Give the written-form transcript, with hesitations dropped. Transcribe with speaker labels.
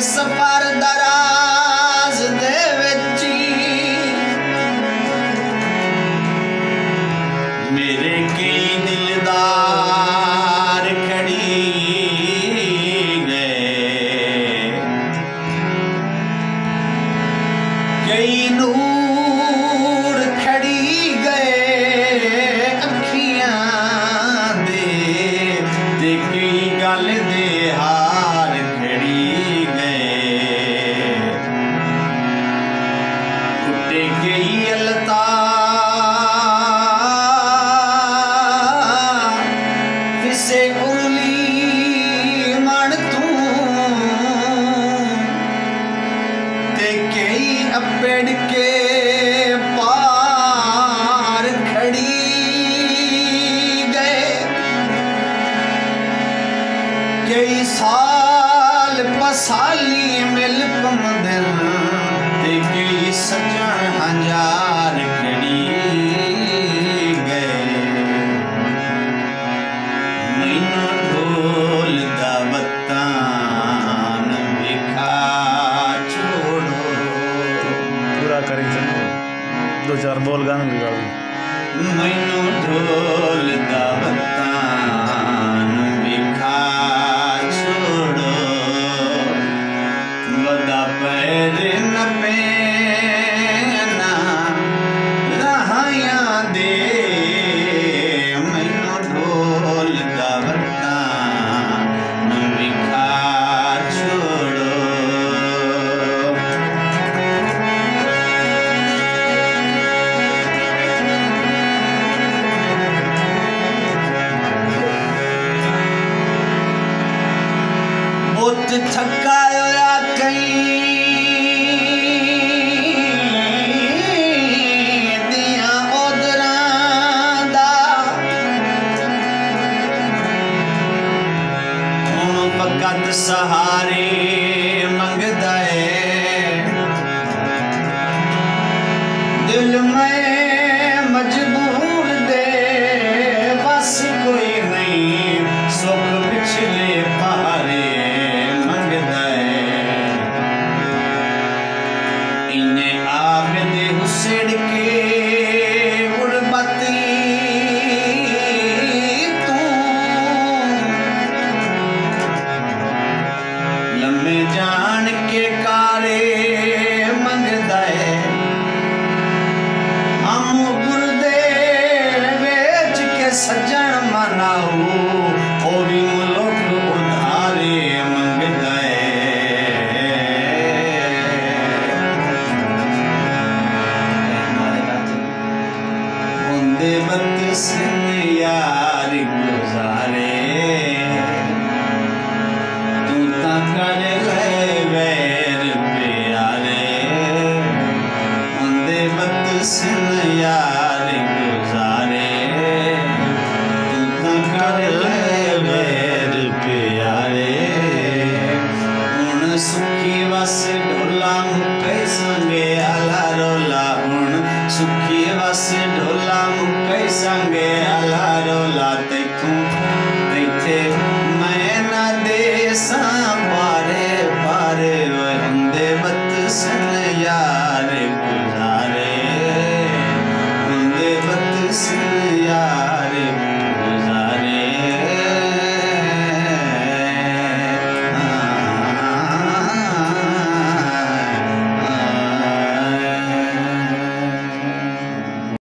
Speaker 1: सफर दराज दे विची मेरे कई दिलदार खड़ी गए, कई नूर खड़ी गए अखियां दे ते कई गल दे हार खड़ी गए, टुटे कई अलता फिसे उंगली मन तू ते कई अपेड़ के पार खड़ी गए, कई साल पसाली मिल पमदन ते कई सजन हजार खड़ी गए, मैनू ढोल दा वतन विखा छोड़ो।
Speaker 2: पूरा करें दो चार बोल गाना निकाल।
Speaker 1: मैनू ढोल दा वतन